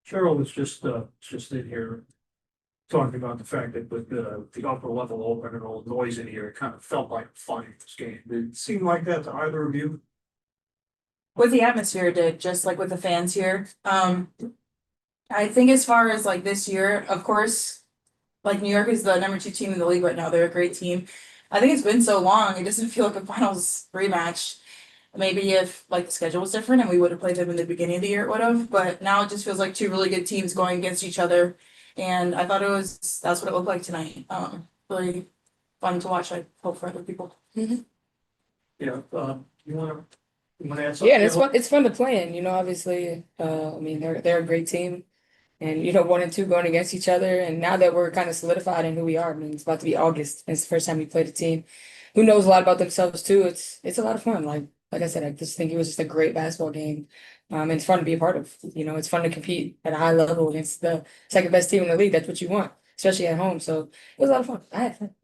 Cheryl was just in here talking about the fact that with the upper level open and all the noise in here, it kind of felt like fun in this game. Did it seem like that to either of you? What the atmosphere did, just like with the fans here. I think as far as like this year, of course, like New York is the number 2 team in the league right now. They're a great team. I think it's been so long, it doesn't feel like a finals rematch. Maybe if like the schedule was different and we would have played them in the beginning of the year, it would have. But now it just feels like 2 really good teams going against each other. And I thought that's what it looked like tonight. Really fun to watch. I hope for other people. Yeah, you wanna add Yeah, something? and it's fun to play in, obviously. I mean they're a great team. And 1 and 2 going against each other. And now that we're kind of solidified in who we are, I mean it's about to be August. And it's the first time we played a team who knows a lot about themselves too. It's a lot of fun. Like I said, I just think it was just a great basketball game. And it's fun to be a part of. It's fun to compete at a high level against the second best team in the league. That's what you want, especially at home. So it was a lot of fun. I had fun.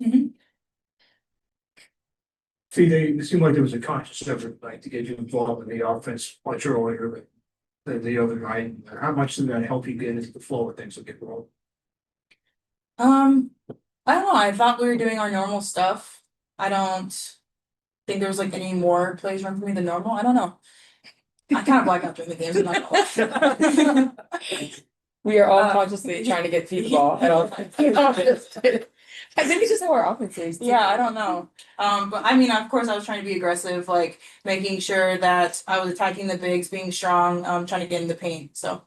See, it seemed like there was a conscious effort, like, to get you involved in the offense much earlier than the other night. How much did that help you get into the flow of things to get rolling? Um, I don't know. I thought we were doing our normal stuff. I don't think there was like any more plays run for me than normal. I don't know. I kind of black out during the games. I'm not gonna lie. We are all consciously trying to get feet the ball at all times. I think it's just how our offense is. too. Yeah, I don't know. But I mean, of course, I was trying to be aggressive, like making sure that I was attacking the bigs, being strong, trying to get in the paint. So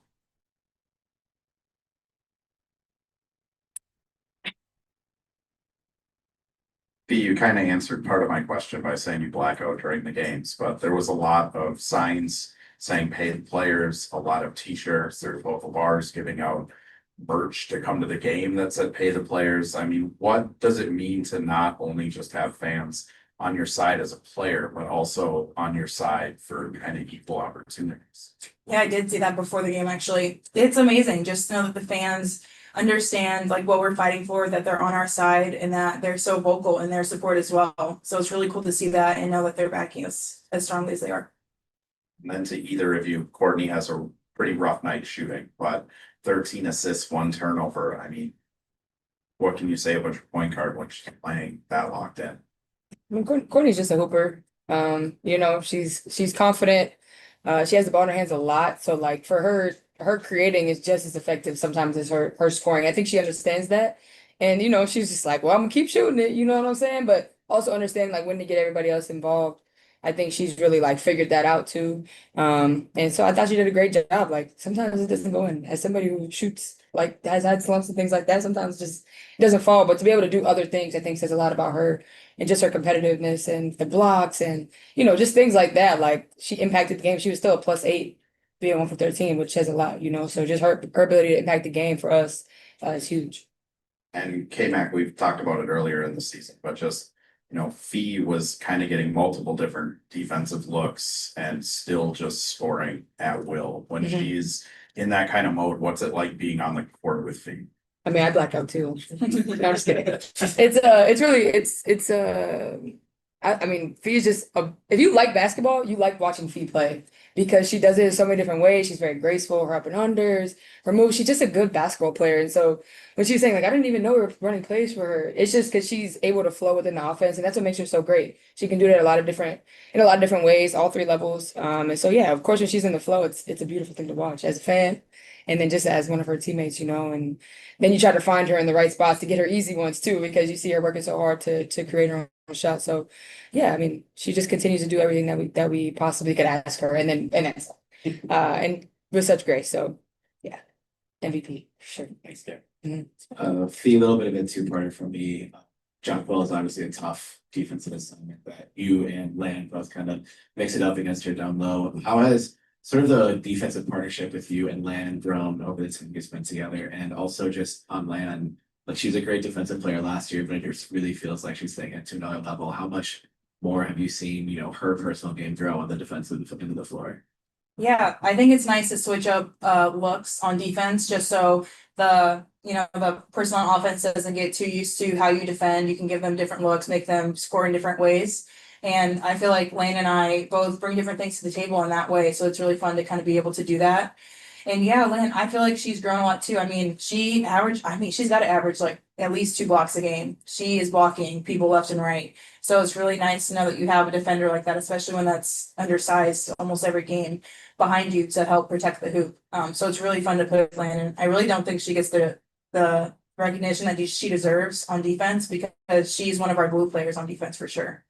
You kind of answered part of my question by saying you black out during the games, but there was a lot of signs saying pay the players, a lot of t-shirts, there's local bars giving out merch to come to the game that said pay the players. I mean, what does it mean to not only just have fans on your side as a player, but also on your side for kind of equal opportunities? yeah, I did see that before the game, actually. It's amazing just to know that the fans understand like what we're fighting for, that they're on our side and that they're so vocal in their support as well. So it's really cool to see that and know that they're backing us as strongly as they are. And then to either of you, Courtney has a pretty rough night shooting, but 13 assists, 1 turnover. I mean, what can you say about your point guard when she's playing that locked in? I mean, Courtney's just a hooper. She's confident. She has the ball in her hands a lot. So like for her creating is just as effective sometimes as her scoring. I think she understands that. And she's just like, well, I'm gonna keep shooting it, you know what I'm saying? But also understand like when to get everybody else involved. I think she's really like figured that out too. And so I thought she did a great job. Like sometimes it doesn't go in. As somebody who shoots like has had slumps and things like that, sometimes just it doesn't fall. But to be able to do other things, I think says a lot about her and just her competitiveness and the blocks and just things like that. Like she impacted the game. She was still a +8 being 1 for 13, which says a lot. So just her ability to impact the game for us is huge. And K-Mac, we've talked about it earlier in the season, but just, Fee was kind of getting multiple different defensive looks and still just scoring at will. When she's in that kind of mode, what's it like being on the court with Fee? I mean, I black out too. No, I'm just kidding. It's really, I mean, Fee's just, if you like basketball, you like watching Fee play because she does it in so many different ways. She's very graceful, her up and unders, her moves. She's just a good basketball player. And so when she's saying like, I didn't even know we were running plays for her, it's just because she's able to flow within the offense. And that's what makes her so great. She can do that in a lot of different ways, all 3 levels. And so, yeah, of course, when she's in the flow, it's a beautiful thing to watch as a fan. And then just as one of her teammates, and then you try to find her in the right spots to get her easy ones too, because you see her working so hard to create her own shot. So yeah, I mean, she just continues to do everything that we possibly could ask her, and that's and with such grace. So yeah, MVP for sure. Thanks, there. Mhm. A little bit of a two-parter for me. John Quill is obviously a tough defensive assignment that you and Land both kind of mix it up against her down low. How has sort of the defensive partnership with you and Land grown over the time you spent together? And also just on Land, like she's a great defensive player last year, but it just really feels like she's staying at to another level. How much more have you seen, her personal game grow on the defensive end of the floor? Yeah, I think it's nice to switch up looks on defense just so the person on offense doesn't get too used to how you defend. You can give them different looks, make them score in different ways. And I feel like Lane and I both bring different things to the table in that way. So it's really fun to kind of be able to do that. And yeah, Lynn, I feel like she's grown a lot too. I mean, she's got to average like at least 2 blocks a game. She is blocking people left and right. So it's really nice to know that you have a defender like that, especially when that's undersized almost every game behind you to help protect the hoop. So it's really fun to play with Lynn. And I really don't think she gets the recognition that she deserves on defense because she's one of our glue players on defense for sure.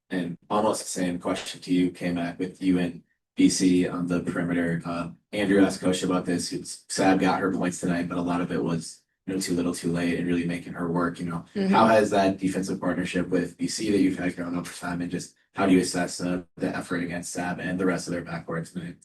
And almost the same question to you, K-Mac, with you and BC on the perimeter. Andrew asked Coach about this. Sab got her points tonight, but a lot of it was, too little, too late, and really making her work. How has that defensive partnership with BC that you've had grown over time, and just how do you assess the effort against Sab and the rest of their backcourt tonight?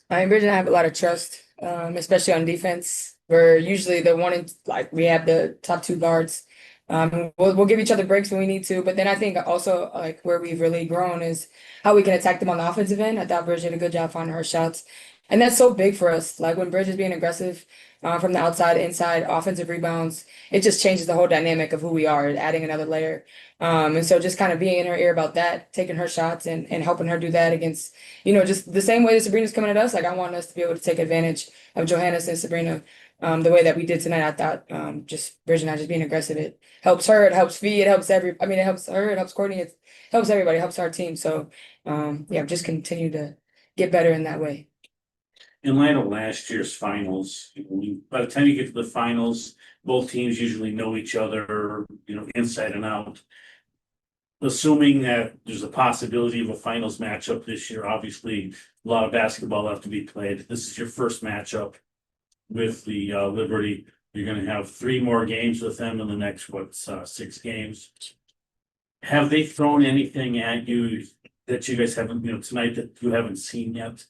I and Bridget have a lot of trust, especially on defense. We're usually the one in, like, we have the top 2 guards. We'll give each other breaks when we need to, but then I think also like where we've really grown is how we can attack them on the offensive end. I thought Bridget did a good job finding her shots, and that's so big for us. Like when Bridget's being aggressive from the outside, inside, offensive rebounds, it just changes the whole dynamic of who we are, adding another layer. And so just kind of being in her ear about that, taking her shots and helping her do that against, just the same way that Sabrina's coming at us. Like I want us to be able to take advantage of Johannes and Sabrina. The way that we did tonight, I thought just Bridget and I just being aggressive, it helps her, it helps Fee, it helps it helps her, it helps Courtney, it helps everybody, it helps our team. So yeah, just continue to get better in that way. In light of last year's finals, by the time you get to the finals, both teams usually know each other, inside and out. Assuming that there's a possibility of a finals matchup this year, obviously a lot of basketball left to be played. This is your first matchup with the Liberty. You're going to have 3 more games with them in the next 6 games. Have they thrown anything at you that you guys haven't, tonight that you haven't seen yet?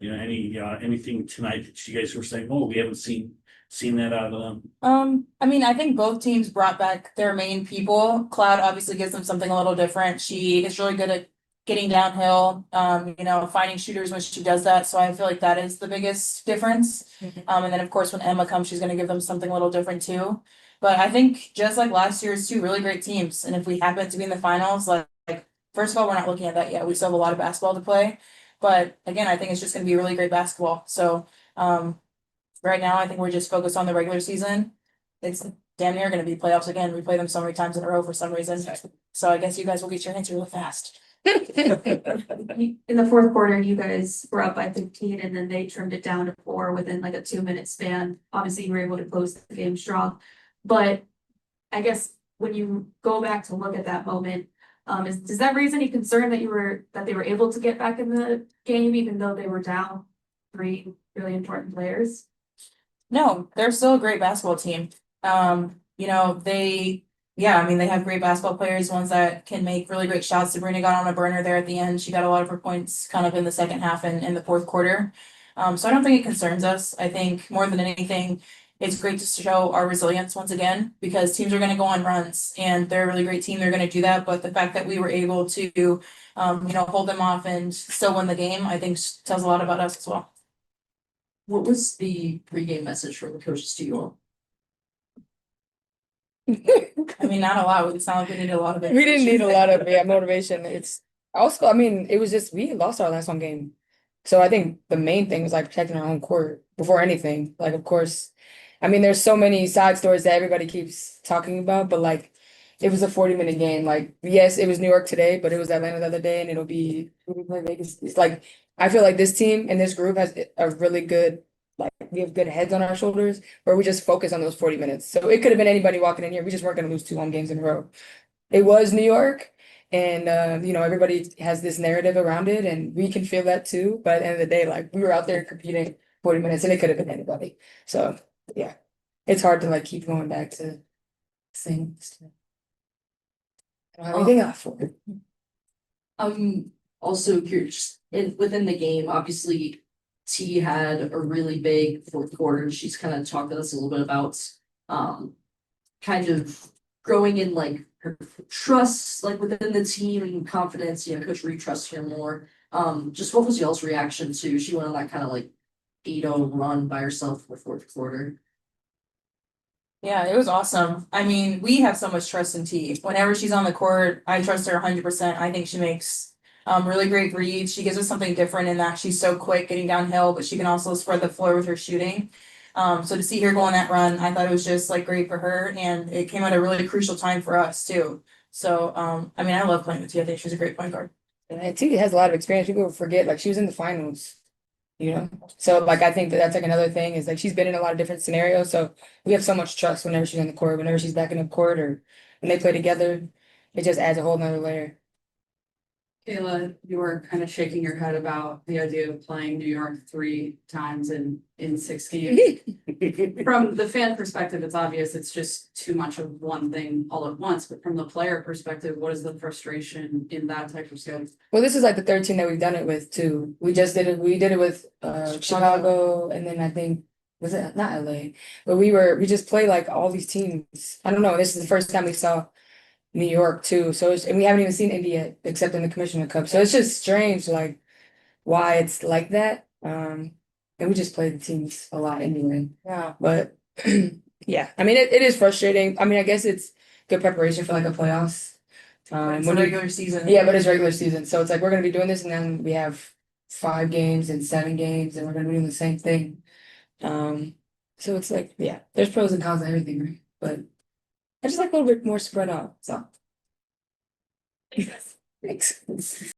Anything tonight that you guys were saying, oh, we haven't seen that out of them? I mean, I think both teams brought back their main people. Cloud obviously gives them something a little different. She is really good at getting downhill, finding shooters when she does that. So I feel like that is the biggest difference. And then of course, when Emma comes, she's gonna give them something a little different too. But I think just like last year's 2 really great teams. And if we happen to be in the finals, like first of all, we're not looking at that yet. We still have a lot of basketball to play. But again, I think it's just gonna be really great basketball. So right now, I think we're just focused on the regular season. It's damn near gonna be playoffs again. We play them so many times in a row for some reason. So I guess you guys will get your answer real fast. In the fourth quarter, you guys were up by 15 and then they trimmed it down to 4 within like a 2-minute span. Obviously, you were able to close the game strong. But I guess when you go back to look at that moment, does that raise any concern that they were able to get back in the game even though they were down 3 really important players? No, they're still a great basketball team. They have great basketball players, ones that can make really great shots. Sabrina got on a burner there at the end. She got a lot of her points kind of in the second half and in the fourth quarter. So I don't think it concerns us. I think more than anything, it's great to show our resilience once again, because teams are going to go on runs and they're a really great team. They're going to do that. But the fact that we were able to, hold them off and still win the game, I think tells a lot about us as well. What was the pregame message from the coaches to you all? I mean, not a lot. It's not like we need a lot of it. We didn't need a lot of motivation. It's also, it was just we lost our last home game. So I think the main thing was like protecting our home court before anything. Like, of course, there's so many side stories that everybody keeps talking about, but like it was a 40-minute game. Like, yes, it was New York today, but it was Atlanta the other day, and it'll be Vegas. It's like I feel like this team and this group has a really good, like we have good heads on our shoulders where we just focus on those 40 minutes. So it could have been anybody walking in here. We just weren't going to lose 2 home games in a row. It was New York, and everybody has this narrative around it, and we can feel that too. But at the end of the day, like we were out there competing 40 minutes, and it could have been anybody. So yeah, it's hard to like keep going back to things. I don't have anything else for it. I'm also curious, within the game, obviously T had a really big fourth quarter. She's kind of talked to us a little bit about kind of growing in like her trust like within the team and confidence, Coach Reed trusts her more. Just what was y'all's reaction to she went on that kind of like 8-0 run by herself for the fourth quarter? Yeah, it was awesome. I mean, we have so much trust in T. Whenever she's on the court, I trust her 100%. I think she makes Really great read. She gives us something different in that she's so quick getting downhill, but she can also spread the floor with her shooting. So to see her go on that run, I thought it was just like great for her, and it came at a really crucial time for us too. So, I mean, I love playing with T. I think she's a great point guard. And T has a lot of experience. People forget, like, she was in the finals, you know? So, like, I think that that's like another thing is like she's been in a lot of different scenarios. So we have so much trust whenever she's on the court, whenever she's backing up court or when they play together, it just adds a whole nother layer. Kayla, you were kind of shaking your head about the idea of playing New York 3 times in 6 games. From the fan perspective, it's obvious it's just too much of one thing all at once, but from the player perspective, what is the frustration in that type of schedule? Well, this is like the third team that we've done it with too. We did it with Chicago, and then I think was it not LA, but we just play like all these teams. I don't know. This is the first time we saw New York too. So and we haven't even seen Indy yet, except in the Commissioner Cup. So it's just strange, like why it's like that. And we just play the teams a lot anyway. Yeah. But yeah, I mean it is frustrating. I mean, I guess it's good preparation for like a playoffs. It's When a you- regular season. yeah, but it's regular season. So it's like we're gonna be doing this and then we have 5 games and 7 games and we're gonna be doing the same thing. So it's like, yeah, there's pros and cons to everything, right? But I just like a little bit more spread out, so. Thanks.